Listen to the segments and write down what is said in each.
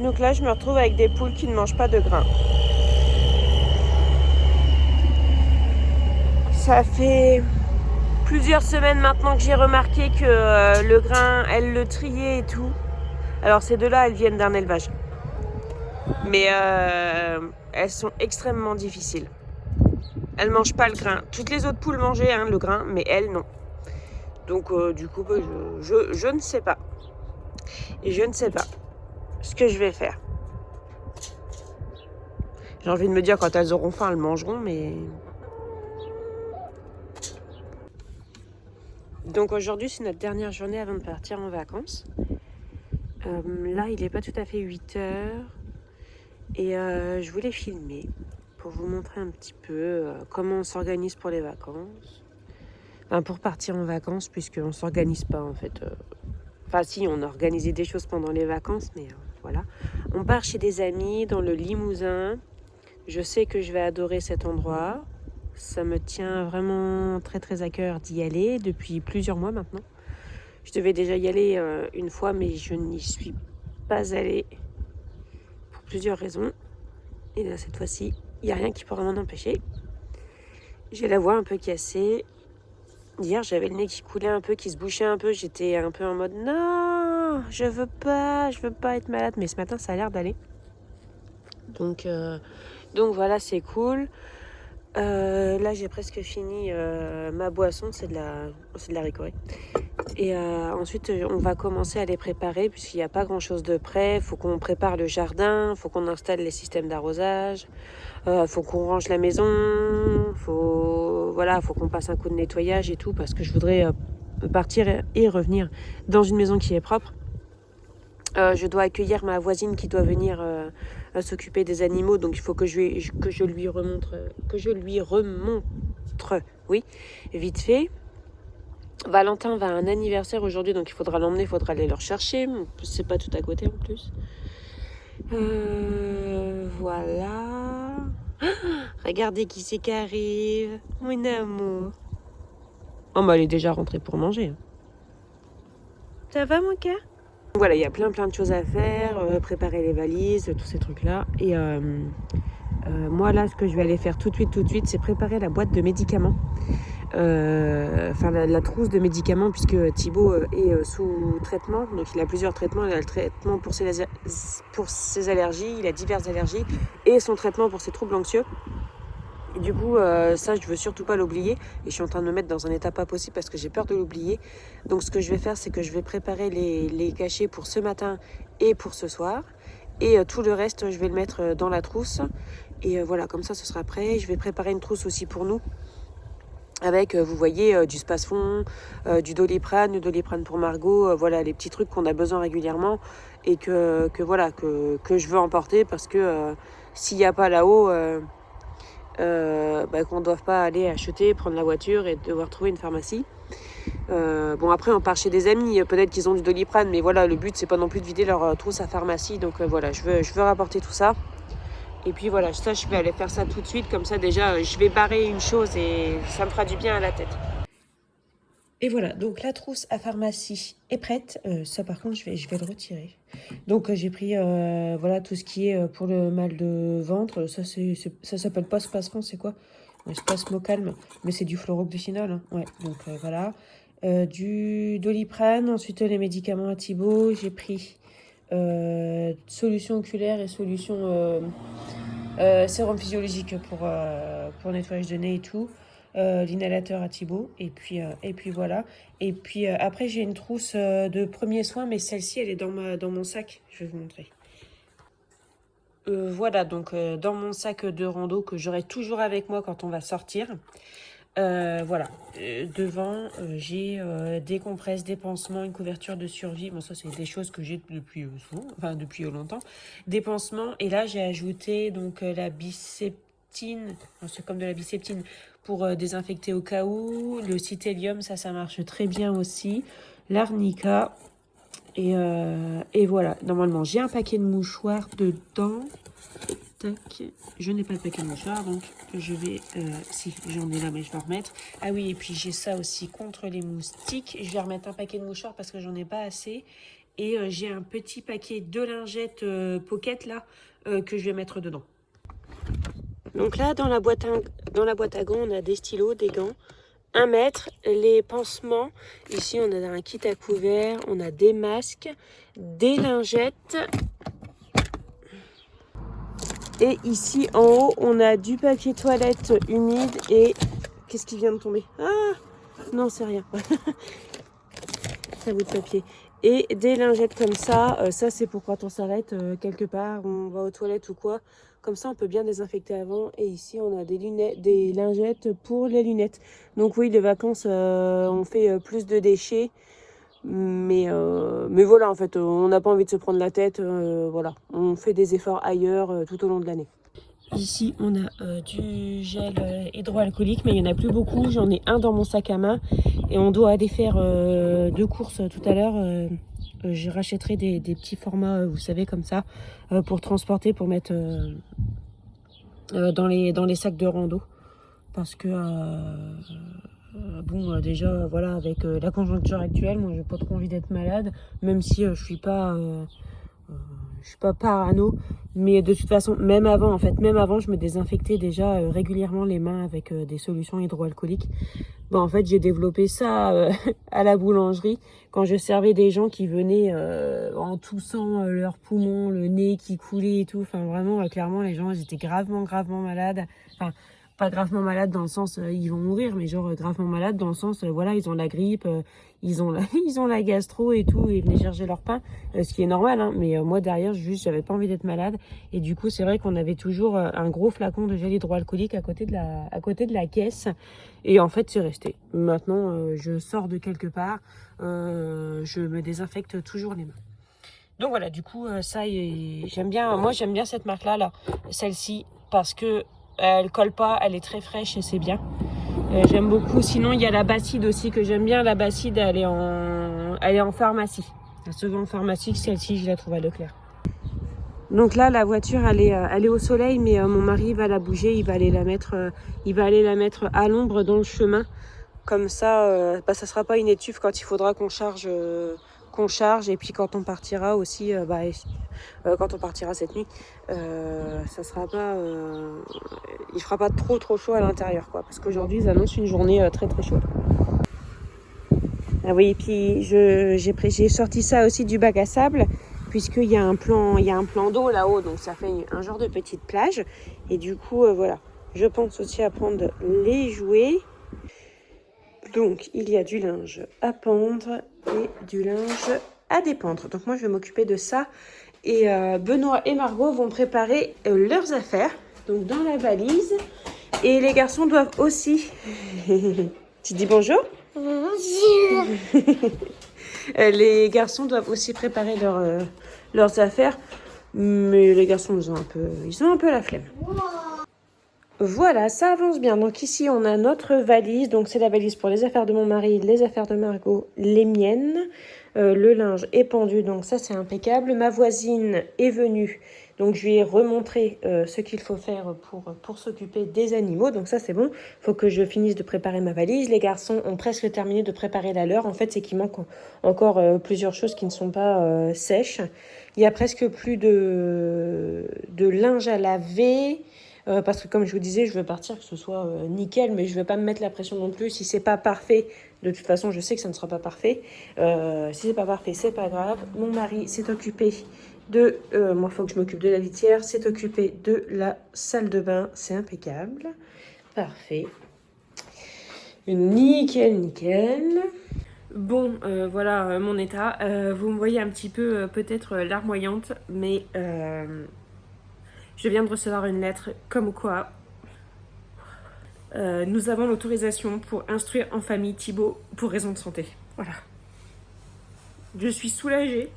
Donc là, je me retrouve avec des poules qui ne mangent pas de grains. Ça fait plusieurs semaines maintenant que j'ai remarqué que le grain, elles le triaient et tout. Alors ces deux-là, elles viennent d'un élevage. Mais elles sont extrêmement difficiles. Elles mangent pas le grain. Toutes les autres poules mangeaient le grain, mais elles non. Donc du coup, je ne sais pas. Et je ne sais pas ce que je vais faire. J'ai envie de me dire quand elles auront faim, elles mangeront, mais... Donc aujourd'hui, c'est notre dernière journée avant de partir en vacances. Là, il n'est pas tout à fait 8 heures. Et je voulais filmer pour vous montrer un petit peu comment on s'organise pour les vacances. Enfin, pour partir en vacances, puisqu'on ne s'organise pas en fait. Enfin si, on a organisé des choses pendant les vacances, mais voilà. On part chez des amis dans le Limousin. Je sais que je vais adorer cet endroit. Ça me tient vraiment très très à cœur d'y aller depuis plusieurs mois maintenant. Je devais déjà y aller une fois, mais je n'y suis pas allée pour plusieurs raisons. Et là, cette fois-ci, il n'y a rien qui pourra m'en empêcher. J'ai la voix un peu cassée. Hier, j'avais le nez qui coulait un peu, qui se bouchait un peu. J'étais un peu en mode non, je veux pas être malade. Mais ce matin, ça a l'air d'aller. Donc voilà, c'est cool. Là, j'ai presque fini ma boisson. C'est de la Ricoré. Et ensuite, on va commencer à les préparer puisqu'il n'y a pas grand-chose de prêt. Il faut qu'on prépare le jardin, il faut qu'on installe les systèmes d'arrosage, faut qu'on range la maison, faut qu'on passe un coup de nettoyage et tout parce que je voudrais partir et revenir dans une maison qui est propre. Je dois accueillir ma voisine qui doit venir s'occuper des animaux, donc il faut que je lui remontre, oui, vite fait. Valentin va à un anniversaire aujourd'hui, donc il faudra l'emmener, il faudra aller le rechercher. C'est pas tout à côté en plus. Voilà. Regardez qui c'est qui arrive. Mon amour. Oh, bah elle est déjà rentrée pour manger. Ça va mon cœur? Voilà, il y a plein de choses à faire. Préparer les valises, tous ces trucs-là. Et moi là, ce que je vais aller faire tout de suite, c'est préparer la boîte de médicaments. La trousse de médicaments puisque Thibaut est sous traitement, donc il a plusieurs traitements. Il a le traitement pour ses allergies, il a diverses allergies et son traitement pour ses troubles anxieux. Et du coup, ça, je veux surtout pas l'oublier et je suis en train de me mettre dans un état pas possible parce que j'ai peur de l'oublier. Donc ce que je vais faire, c'est que je vais préparer les cachets pour ce matin et pour ce soir. Et tout le reste, je vais le mettre dans la trousse. Et voilà, comme ça, ce sera prêt. Je vais préparer une trousse aussi pour nous. Avec, vous voyez, du Spasfon, du Doliprane pour Margot, voilà les petits trucs qu'on a besoin régulièrement et que je veux emporter parce que s'il n'y a pas là-haut, qu'on ne doive pas aller acheter, prendre la voiture et devoir trouver une pharmacie. Bon après on part chez des amis, peut-être qu'ils ont du Doliprane, mais voilà le but c'est pas non plus de vider leur trousse à pharmacie, donc voilà je veux rapporter tout ça. Et puis voilà, ça je vais aller faire ça tout de suite, comme ça déjà je vais barrer une chose et ça me fera du bien à la tête. Et voilà, donc la trousse à pharmacie est prête. Ça par contre je vais le retirer. Donc j'ai pris voilà tout ce qui est pour le mal de ventre. Ça s'appelle pas Spasfon, c'est quoi? Spasmocalme, mais c'est du fluoroxéthinol. Hein. Ouais, donc voilà. Du Doliprane, ensuite les médicaments à Thibaut. J'ai pris solution oculaire et solution sérum physiologique pour nettoyage de nez et tout. L'inhalateur à Thibaut et puis voilà. Et puis après j'ai une trousse de premiers soins, mais celle-ci elle est dans mon sac. Je vais vous montrer. Voilà, donc dans mon sac de rando que j'aurai toujours avec moi quand on va sortir. Voilà, devant j'ai des compresses, des pansements, une couverture de survie. Bon, ça c'est des choses que j'ai depuis souvent, enfin depuis longtemps. Des pansements, et là j'ai ajouté donc la biceptine, c'est comme de la biceptine pour désinfecter au cas où. Le citélium, ça marche très bien aussi. L'arnica. Et voilà, normalement j'ai un paquet de mouchoirs dedans. Tac. Je n'ai pas de paquet de mouchoirs, donc je vais... si, j'en ai là, mais je vais en remettre. Ah oui, et puis j'ai ça aussi contre les moustiques. Je vais remettre un paquet de mouchoirs parce que j'en ai pas assez. Et j'ai un petit paquet de lingettes pocket là que je vais mettre dedans. Donc là, dans la boîte à gants, on a des stylos, des gants, 1 mètre, les pansements. Ici, on a un kit à couvert, on a des masques, des lingettes. Et ici, en haut, on a du papier toilette humide et... Qu'est-ce qui vient de tomber? Ah! Non, c'est rien. C'est un bout de papier. Et des lingettes comme ça. Ça, c'est pour quand on s'arrête quelque part, on va aux toilettes ou quoi. Comme ça, on peut bien désinfecter avant. Et ici, on a des lingettes pour les lunettes. Donc oui, les vacances, on fait plus de déchets. Mais voilà, en fait, on n'a pas envie de se prendre la tête. Voilà, on fait des efforts ailleurs tout au long de l'année. Ici, on a du gel hydroalcoolique, mais il n'y en a plus beaucoup. J'en ai un dans mon sac à main. Et on doit aller faire 2 courses tout à l'heure. Je rachèterai des petits formats, vous savez, comme ça, pour transporter, pour mettre dans les sacs de rando. Parce que, bon, déjà, voilà, avec la conjoncture actuelle, moi, j'ai pas trop envie d'être malade, même si je suis pas parano, mais de toute façon, même avant, je me désinfectais déjà régulièrement les mains avec des solutions hydroalcooliques. Bon, en fait, j'ai développé ça à la boulangerie quand je servais des gens qui venaient en toussant leurs poumons, le nez qui coulait et tout. Enfin, vraiment, clairement, les gens, ils étaient gravement malades. Enfin, pas gravement malades dans le sens ils vont mourir, mais genre gravement malades dans le sens voilà, ils ont la grippe, ils ont la gastro et tout, et ils venaient chercher leur pain, ce qui est normal, hein, mais moi derrière juste j'avais pas envie d'être malade, et du coup c'est vrai qu'on avait toujours un gros flacon de gel hydroalcoolique à côté de la caisse, et en fait c'est resté. Maintenant je sors de quelque part, je me désinfecte toujours les mains. Donc voilà, du coup ça j'aime bien cette marque là, celle-ci, parce que elle colle pas, elle est très fraîche et c'est bien. J'aime beaucoup. Sinon, il y a la Bacide aussi que j'aime bien. La Bacide, elle est en pharmacie. Elle se vend en pharmacie. Celle-ci, je la trouve à Leclerc. Donc là, la voiture, elle est au soleil, mais mon mari va la bouger. Il va aller la mettre à l'ombre dans le chemin. Comme ça, ça sera pas une étuve quand il faudra qu'on charge. Et puis quand on partira aussi, quand on partira cette nuit, ça sera pas, il fera pas trop chaud à l'intérieur, quoi, parce qu'aujourd'hui ils annoncent une journée très chaude. Ah oui, et puis j'ai sorti ça aussi du bac à sable, puisqu'il y a un plan d'eau là-haut, donc ça fait un genre de petite plage, et du coup voilà, je pense aussi à prendre les jouets. Donc, il y a du linge à pendre et du linge à dépendre. Donc, moi, je vais m'occuper de ça. Et Benoît et Margot vont préparer leurs affaires. Donc, dans la valise. Et les garçons doivent aussi... Tu dis bonjour? Bonjour. Les garçons doivent aussi préparer leurs affaires. Mais les garçons, ils ont un peu la flemme. Voilà, ça avance bien. Donc ici, on a notre valise. Donc c'est la valise pour les affaires de mon mari, les affaires de Margot, les miennes. Le linge est pendu, donc ça c'est impeccable. Ma voisine est venue, donc je lui ai remontré ce qu'il faut faire pour s'occuper des animaux. Donc ça c'est bon. Il faut que je finisse de préparer ma valise. Les garçons ont presque terminé de préparer la leur. En fait, c'est qu'il manque encore plusieurs choses qui ne sont pas sèches. Il y a presque plus de linge à laver. Parce que comme je vous disais, je veux partir que ce soit nickel, mais je ne veux pas me mettre la pression non plus. Si c'est pas parfait, de toute façon, je sais que ça ne sera pas parfait. Si c'est pas parfait, c'est pas grave. Mon mari s'est occupé de... moi, il faut que je m'occupe de la litière. S'est occupé de la salle de bain. C'est impeccable. Parfait. Nickel. Bon, voilà mon état. Vous me voyez un petit peu peut-être larmoyante, mais... je viens de recevoir une lettre comme quoi nous avons l'autorisation pour instruire en famille Thibaut pour raison de santé. Voilà. Je suis soulagée.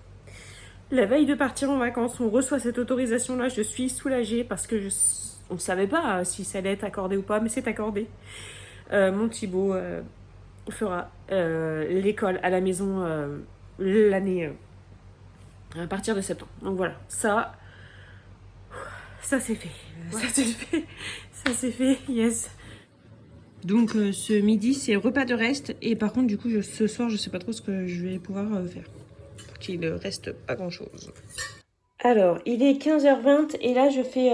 La veille de partir en vacances, on reçoit cette autorisation-là. Je suis soulagée parce que on ne savait pas si ça allait être accordé ou pas, mais c'est accordé. Mon Thibaut fera l'école à la maison l'année à partir de septembre. Donc voilà, ça c'est fait. Ouais. Ça c'est fait, yes. Donc ce midi c'est repas de reste, et par contre du coup ce soir je sais pas trop ce que je vais pouvoir faire. qu'il ne reste pas grand-chose. Alors, il est 15h20 et là, je fais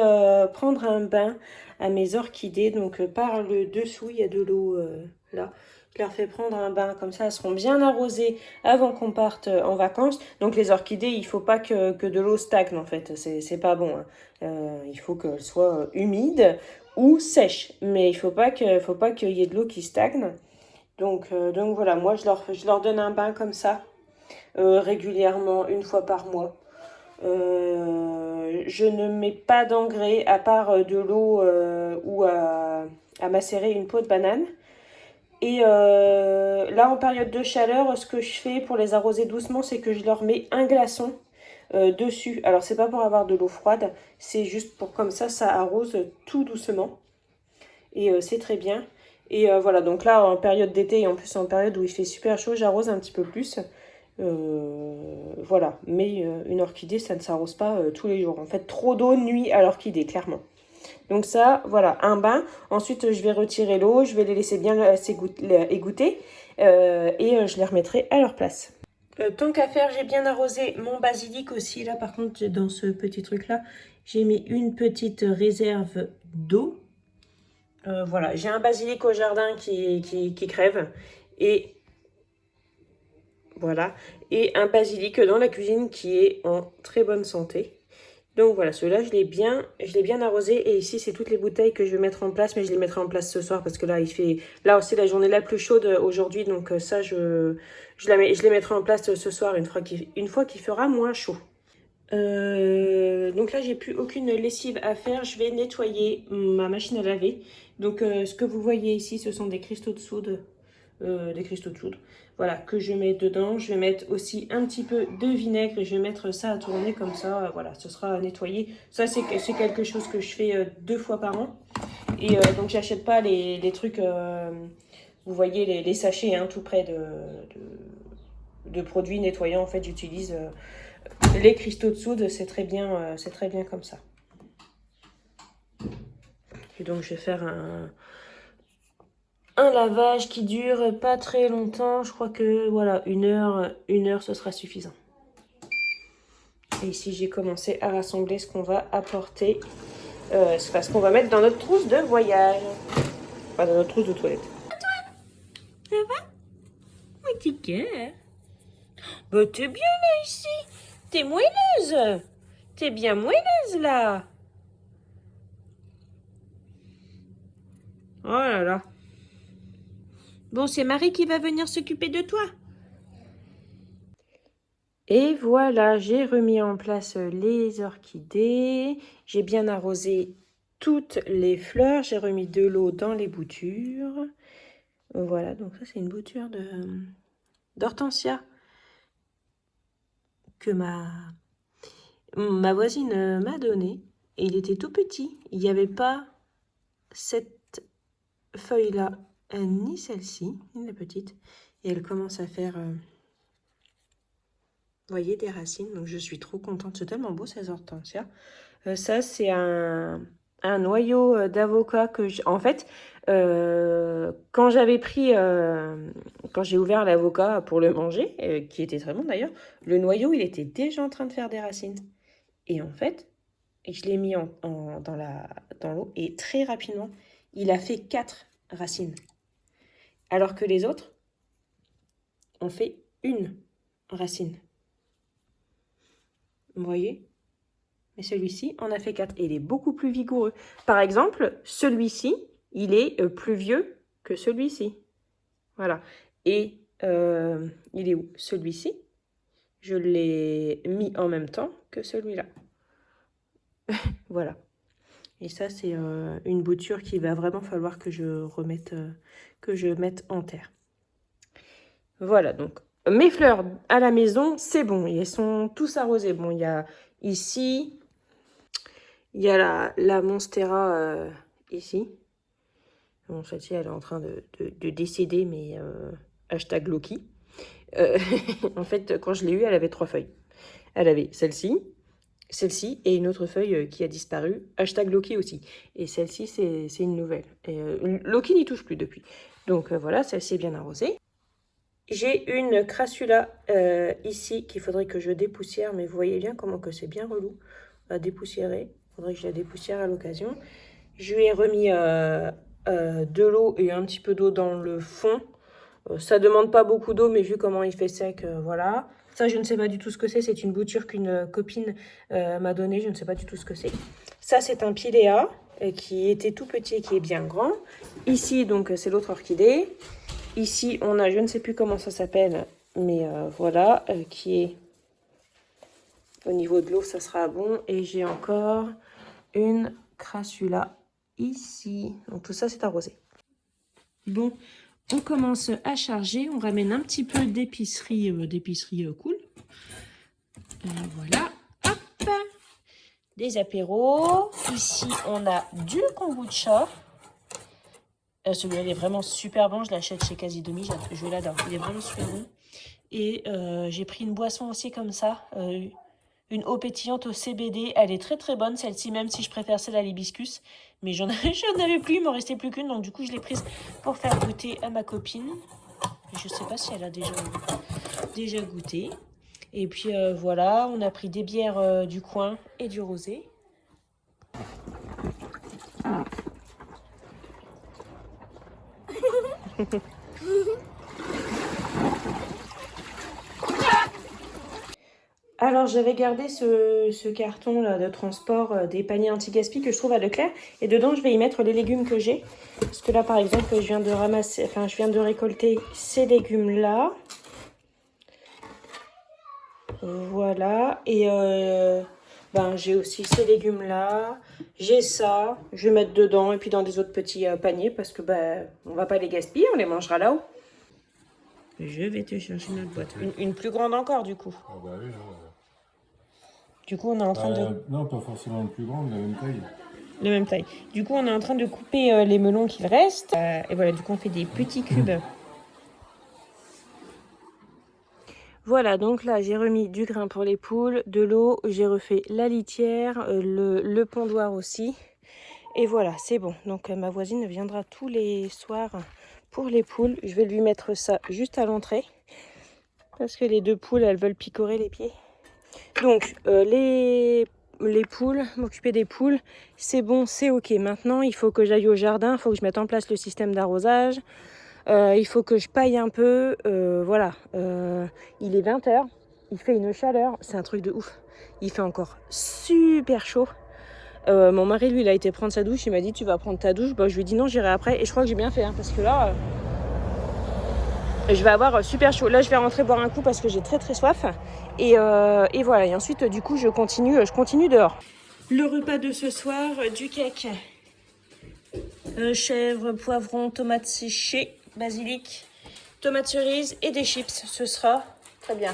prendre un bain à mes orchidées. Donc, par le dessous, il y a de l'eau là. Je leur fais prendre un bain, comme ça, elles seront bien arrosées avant qu'on parte en vacances. Donc, les orchidées, il ne faut pas que de l'eau stagne, en fait. C'est pas bon, hein. Il faut qu'elles soient humides ou sèches. Mais il faut pas qu'il y ait de l'eau qui stagne. Donc voilà, moi, je leur donne un bain comme ça, régulièrement, une fois par mois. Je ne mets pas d'engrais à part de l'eau ou à macérer une peau de banane. Et là, en période de chaleur, ce que je fais pour les arroser doucement, c'est que je leur mets un glaçon dessus. Alors, c'est pas pour avoir de l'eau froide, c'est juste pour comme ça arrose tout doucement. Et c'est très bien. Et voilà, donc là, en période d'été et en plus en période où il fait super chaud, j'arrose un petit peu plus. Voilà, mais une orchidée, ça ne s'arrose pas tous les jours. En fait, trop d'eau nuit à l'orchidée, clairement. Donc ça, voilà, un bain. Ensuite, je vais retirer l'eau, je vais les laisser bien égoutter et je les remettrai à leur place. Tant qu'à faire, j'ai bien arrosé mon basilic aussi. Là, par contre, dans ce petit truc-là, j'ai mis une petite réserve d'eau. Voilà, j'ai un basilic au jardin qui crève. Et voilà, et un basilic dans la cuisine qui est en très bonne santé. Donc voilà, ceux-là, je l'ai bien arrosé. Et ici, c'est toutes les bouteilles que je vais mettre en place. Mais je les mettrai en place ce soir parce que là, là, c'est la journée la plus chaude aujourd'hui. Donc ça, je les mettrai en place ce soir une fois qu'il fera moins chaud. Donc là, j'ai plus aucune lessive à faire. Je vais nettoyer ma machine à laver. Donc ce que vous voyez ici, ce sont des cristaux de soude. Voilà, que je mets dedans. Je vais mettre aussi un petit peu de vinaigre et je vais mettre ça à tourner comme ça. Voilà, ce sera nettoyé. Ça, c'est quelque chose que je fais 2 fois par an. Et donc, j'achète pas les trucs, vous voyez, les sachets tout près de produits nettoyants. En fait, j'utilise les cristaux de soude. C'est très bien comme ça. Et donc, je vais faire un lavage qui dure pas très longtemps. Je crois que voilà, une heure ce sera suffisant. Et ici, j'ai commencé à rassembler ce qu'on va apporter. C'est ce qu'on va mettre dans notre trousse de voyage. Enfin, dans notre trousse de toilette. Ça va? Oui, t'es bien. Bah, t'es bien là, ici. T'es moelleuse. T'es bien moelleuse, là. Oh là là. Bon, c'est Marie qui va venir s'occuper de toi. Et voilà, j'ai remis en place les orchidées. J'ai bien arrosé toutes les fleurs. J'ai remis de l'eau dans les boutures. Voilà, donc ça c'est une bouture d'hortensia que ma voisine m'a donné. Et il était tout petit. Il n'y avait pas cette feuille-là, ni celle-ci, ni la petite. Et elle commence à faire... vous voyez, des racines, donc je suis trop contente. C'est tellement beau ces hortensias. Ça, c'est un noyau d'avocat que en fait, quand j'avais pris, quand j'ai ouvert l'avocat pour le manger, qui était très bon d'ailleurs, le noyau, il était déjà en train de faire des racines. Et en fait, je l'ai mis dans l'eau et très rapidement, il a fait 4 racines. Alors que les autres ont fait une racine. Vous voyez? Mais celui-ci en a fait 4 et il est beaucoup plus vigoureux. Par exemple, celui-ci, il est plus vieux que celui-ci. Voilà. Et il est où? Celui-ci, je l'ai mis en même temps que celui-là. Voilà. Et ça, c'est une bouture qu'il va vraiment falloir que je mette en terre. Voilà, donc mes fleurs à la maison, c'est bon. Elles sont tous arrosées. Bon, il y a ici, il y a la Monstera ici. Bon, celle-ci, elle est en train de décéder, mais hashtag Loki. En fait, quand je l'ai eue, elle avait 3 feuilles. Elle avait celle-ci et une autre feuille qui a disparu. Hashtag Loki aussi. Et celle-ci, c'est une nouvelle. Et, Loki n'y touche plus depuis. Donc voilà, celle-ci est bien arrosée. J'ai une crassula ici qu'il faudrait que je dépoussière, mais vous voyez bien comment que c'est bien relou à dépoussiérer. Il faudrait que je la dépoussière à l'occasion. Je lui ai remis de l'eau et un petit peu d'eau dans le fond. Ça demande pas beaucoup d'eau, mais vu comment il fait sec, voilà. Ça, je ne sais pas du tout ce que c'est. C'est une bouture qu'une copine m'a donnée. Je ne sais pas du tout ce que c'est. Ça, c'est un pilea qui était tout petit et qui est bien grand. Ici, donc, c'est l'autre orchidée. Ici, on a, je ne sais plus comment ça s'appelle, mais voilà, qui est au niveau de l'eau, ça sera bon. Et j'ai encore une crassula ici. Donc tout ça, c'est arrosé. Bon, on commence à charger. On ramène un petit peu d'épicerie cool. Voilà, hop, des apéros. Ici, on a du kombucha. Celui-là, il est vraiment super bon. Je l'achète chez Casidomi. Je l'adore. Il est vraiment super bon. Et j'ai pris une boisson aussi comme ça. Une eau pétillante au CBD. Elle est très très bonne, celle-ci, même si je préfère celle à l'hibiscus. Mais j'en avais plus, il m'en restait plus qu'une. Donc du coup, je l'ai prise pour faire goûter à ma copine. Je sais pas si elle a déjà goûté. Et puis voilà, on a pris des bières du coin et du rosé. Alors j'avais gardé ce carton là de transport des paniers anti-gaspi que je trouve à Leclerc. Et dedans je vais y mettre les légumes que j'ai. Parce que là par exemple je viens de récolter ces légumes là. Voilà. Et j'ai aussi ces légumes là. J'ai ça. Je vais mettre dedans et puis dans des autres petits paniers parce que on va pas les gaspiller, on les mangera là-haut. Je vais te chercher notre boîte. Une plus grande encore du coup. Ah bah oui, non. Du coup on est en train de... Non, pas forcément une plus grande, la même taille. La même taille. Du coup on est en train de couper les melons qu'il reste. Et voilà, du coup on fait des petits cubes. Voilà, donc là j'ai remis du grain pour les poules, de l'eau, j'ai refait la litière, le pondoir aussi. Et voilà, c'est bon. Donc ma voisine viendra tous les soirs pour les poules. Je vais lui mettre ça juste à l'entrée. Parce que les deux poules, elles veulent picorer les pieds. Donc les poules, m'occuper des poules, c'est bon, c'est ok. Maintenant, il faut que j'aille au jardin, il faut que je mette en place le système d'arrosage. Il faut que je paille un peu. Voilà, il est 20h, il fait une chaleur, c'est un truc de ouf. Il fait encore super chaud. Mon mari, lui, il a été prendre sa douche. Il m'a dit, tu vas prendre ta douche. Je lui ai dit non, j'irai après. Et je crois que j'ai bien fait, parce que là, je vais avoir super chaud. Là, je vais rentrer boire un coup parce que j'ai très très soif. Et voilà. Et ensuite, du coup, je continue dehors. Le repas de ce soir, du cake. Chèvre, poivron, tomates séchées, basilic, tomates cerises et des chips. Ce sera très bien.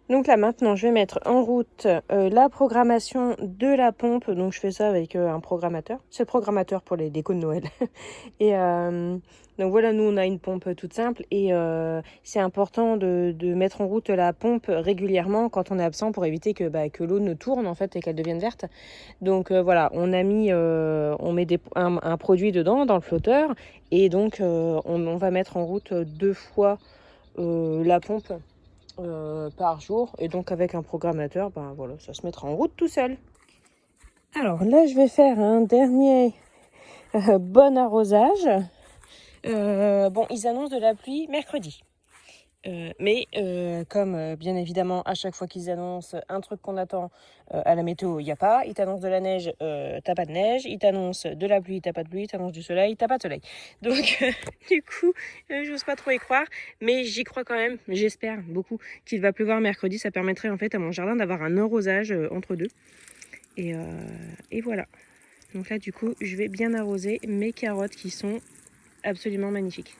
Donc là maintenant je vais mettre en route la programmation de la pompe. Donc je fais ça avec un programmateur. C'est le programmateur pour les décos de Noël. Et donc voilà, nous on a une pompe toute simple. Et c'est important de mettre en route la pompe régulièrement quand on est absent pour éviter que l'eau ne tourne en fait et qu'elle devienne verte. Donc voilà, on met un produit dedans dans le flotteur. Et donc on va mettre en route 2 fois la pompe. Par jour, et donc avec un programmateur, voilà, ça se mettra en route tout seul. Alors là, je vais faire un dernier bon arrosage. Ils annoncent de la pluie mercredi. Mais comme bien évidemment à chaque fois qu'ils annoncent un truc qu'on attend à la météo, il n'y a pas. Ils t'annoncent de la neige, t'as pas de neige. Ils t'annoncent de la pluie, t'as pas de pluie. Ils t'annoncent du soleil, t'as pas de soleil. Donc du coup, j'ose pas trop y croire. Mais j'y crois quand même. J'espère beaucoup qu'il va pleuvoir mercredi. Ça permettrait en fait à mon jardin d'avoir un arrosage entre deux. Et voilà. Donc là du coup, je vais bien arroser mes carottes qui sont absolument magnifiques.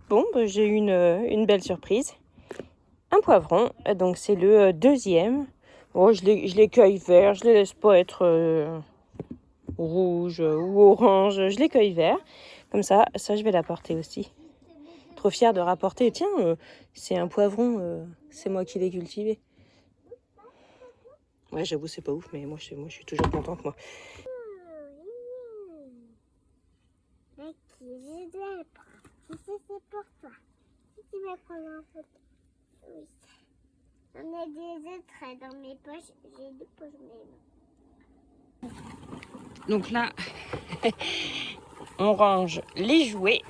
Bon, j'ai eu une belle surprise. Un poivron, donc c'est le deuxième. Oh, je les cueille verts, je les laisse pas être rouge ou orange. Je les cueille verts. Comme ça je vais l'apporter aussi. Trop fière de rapporter. Tiens, c'est un poivron, c'est moi qui l'ai cultivé. Ouais, j'avoue, c'est pas ouf, mais moi je suis toujours contente, moi. je dois le prendre. Ça, c'est pour toi. Si tu veux prendre en photo. Oui. J'en ai des autres dans mes poches. J'ai deux poches, mais non. Donc là, on range les jouets.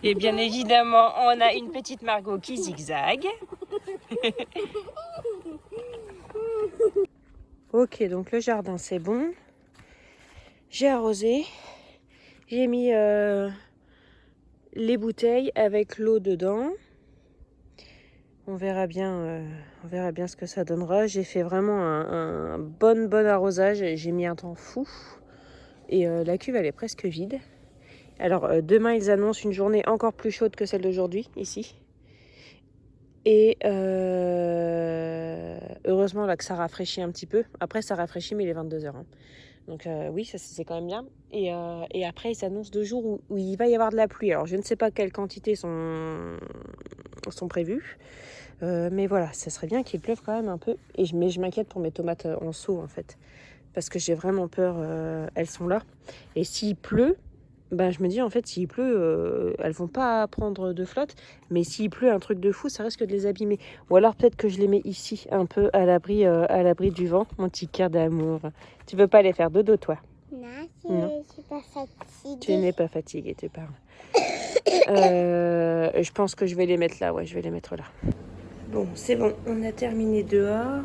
Et bien évidemment, on a une petite Margot qui zigzague. Ok, donc le jardin c'est bon. J'ai arrosé. J'ai mis les bouteilles avec l'eau dedans. On verra bien ce que ça donnera. J'ai fait vraiment un bon arrosage. J'ai mis un temps fou. Et la cuve elle est presque vide. Alors demain ils annoncent une journée encore plus chaude que celle d'aujourd'hui ici. Et heureusement là que ça rafraîchit un petit peu. Après ça rafraîchit mais il est 22h. Hein. Donc oui, ça c'est quand même bien. Et après ils s'annoncent 2 jours où il va y avoir de la pluie. Alors je ne sais pas quelles quantités sont prévues. Mais voilà, ça serait bien qu'il pleuve quand même un peu. Mais je m'inquiète pour mes tomates en seau en fait. Parce que j'ai vraiment peur, elles sont là. Et s'il pleut, ben, je me dis en fait s'il pleut, elles vont pas prendre de flotte. Mais s'il pleut un truc de fou, ça risque de les abîmer. Ou alors peut-être que je les mets ici, un peu à l'abri du vent. Mon petit cœur d'amour. Tu veux pas les faire dodo toi? Non, je suis pas fatiguée. Tu n'es pas fatiguée, tu parles. Je pense que je vais les mettre là, ouais, je vais les mettre là. Bon, c'est bon, on a terminé dehors.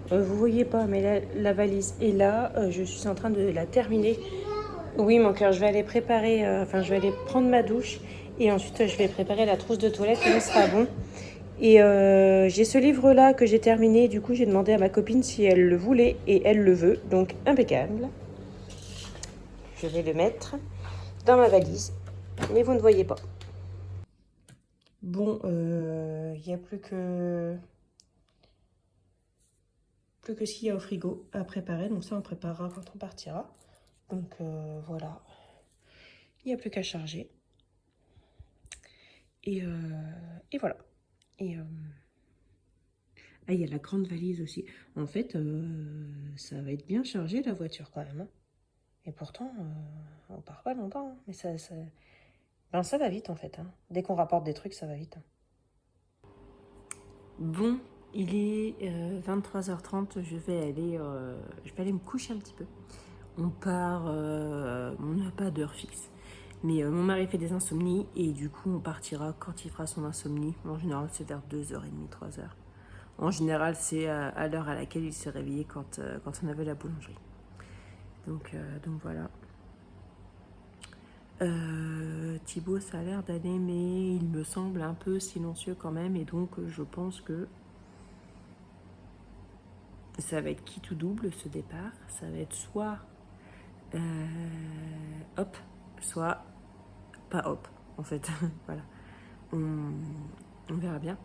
Vous voyez pas, mais la valise est là. Je suis en train de la terminer. Oui, mon cœur, je vais aller préparer, je vais aller prendre ma douche. Et ensuite, je vais préparer la trousse de toilette et on sera bon. Et j'ai ce livre-là que j'ai terminé. Du coup, j'ai demandé à ma copine si elle le voulait et elle le veut. Donc, impeccable. Je vais le mettre dans ma valise. Mais vous ne voyez pas. Bon, il n'y a plus que ce qu'il y a au frigo à préparer. Donc ça, on préparera quand on partira. Donc voilà. Il n'y a plus qu'à charger. Et voilà. Et il y a la grande valise aussi. En fait, ça va être bien chargé la voiture quand même. Hein. Et pourtant, on part pas longtemps. Hein. Mais ça va vite en fait. Hein. Dès qu'on rapporte des trucs, ça va vite. Hein. Bon, il est 23h30. Je vais aller me coucher un petit peu. On part, on n'a pas d'heure fixe. Mais mon mari fait des insomnies et du coup on partira quand il fera son insomnie. En général c'est vers 2h30, 3h. En général c'est à l'heure à laquelle il s'est réveillé quand on avait la boulangerie. Donc voilà. Thibaut ça a l'air d'aller mais il me semble un peu silencieux quand même. Et donc je pense que ça va être qui tout double ce départ. Ça va être soit hop, soit pas hop en fait. Voilà, on verra bien.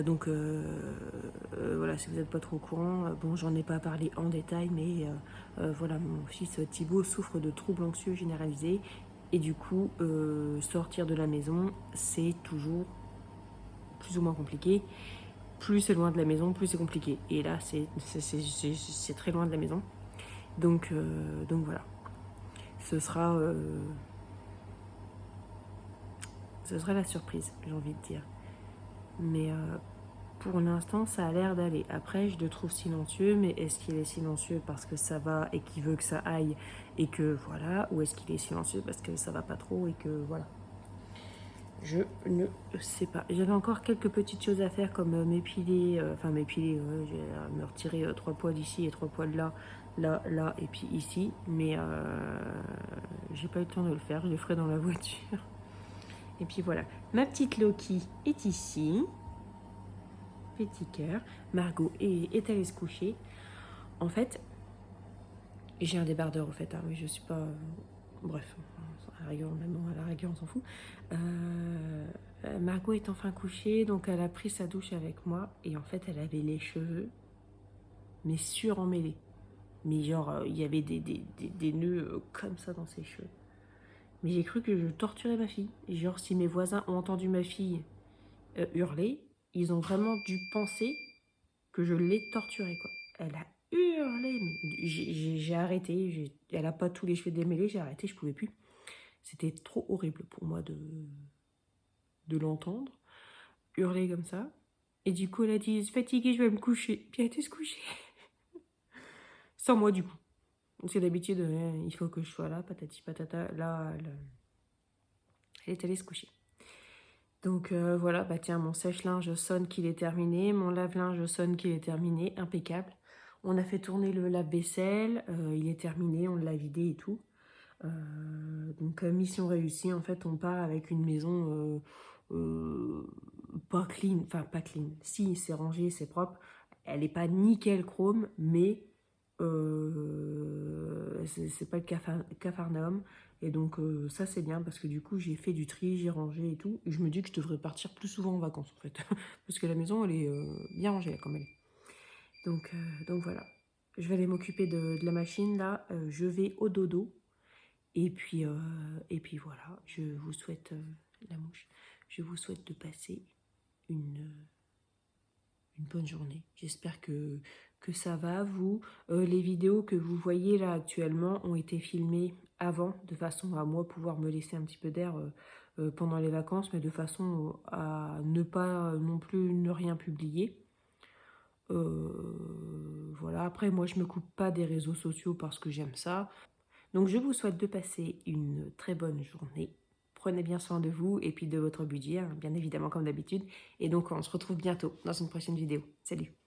Donc voilà, si vous n'êtes pas trop au courant, bon j'en ai pas parlé en détail, mais voilà, mon fils Thibaut souffre de troubles anxieux généralisés et du coup sortir de la maison c'est toujours plus ou moins compliqué. Plus c'est loin de la maison, plus c'est compliqué. Et là c'est très loin de la maison. Donc voilà. Ce sera la surprise, j'ai envie de dire. Mais pour l'instant, ça a l'air d'aller. Après, je le trouve silencieux, mais est-ce qu'il est silencieux parce que ça va et qu'il veut que ça aille et que voilà, ou est-ce qu'il est silencieux parce que ça va pas trop et que voilà. Je ne sais pas. J'avais encore quelques petites choses à faire comme m'épiler, j'ai me retirer 3 poils ici et 3 poils là, là et puis ici. Mais j'ai pas eu le temps de le faire, je le ferai dans la voiture. Et puis voilà, ma petite Loki est ici. Petit cœur. Margot est allée se coucher. En fait, j'ai un débardeur au fait, hein, mais je suis pas... bref, à la rigueur, on s'en fout. Margot est enfin couchée, donc elle a pris sa douche avec moi. Et en fait, elle avait les cheveux, mais suremmêlés. Mais genre, il y avait des nœuds comme ça dans ses cheveux. Mais j'ai cru que je torturais ma fille. Et genre, si mes voisins ont entendu ma fille hurler, ils ont vraiment dû penser que je l'ai torturée, quoi. Elle a hurlé. Mais j'ai arrêté. Elle a pas tous les cheveux démêlés, j'ai arrêté, je pouvais plus. C'était trop horrible pour moi de l'entendre hurler comme ça. Et du coup, elle a dit, je suis fatiguée, je vais me coucher. Puis elle était se coucher. Sans moi, du coup. Parce que d'habitude, il faut que je sois là, patati patata. Là, elle est allée se coucher. Donc voilà, bah tiens, mon sèche-linge sonne qu'il est terminé. Mon lave-linge sonne qu'il est terminé. Impeccable. On a fait tourner le lave-vaisselle. Il est terminé, on l'a vidé et tout. Donc mission réussie. En fait, on part avec une maison pas clean. Enfin, pas clean. Si, c'est rangé, c'est propre. Elle n'est pas nickel chrome, mais c'est pas le capharnaüm. Et donc ça c'est bien parce que du coup j'ai fait du tri, j'ai rangé et tout. Et je me dis que je devrais partir plus souvent en vacances en fait. Parce que la maison elle est bien rangée là, comme elle est. Donc voilà. Je vais aller m'occuper de la machine là. Je vais au dodo. Et puis voilà. Je vous souhaite, la mouche, je vous souhaite de passer une bonne journée. J'espère que ça va, vous. Les vidéos que vous voyez là actuellement ont été filmées avant, de façon à moi pouvoir me laisser un petit peu d'air pendant les vacances, mais de façon à ne pas non plus ne rien publier. Voilà, après moi je me coupe pas des réseaux sociaux parce que j'aime ça. Donc je vous souhaite de passer une très bonne journée. Prenez bien soin de vous et puis de votre budget, hein, bien évidemment comme d'habitude. Et donc on se retrouve bientôt dans une prochaine vidéo. Salut!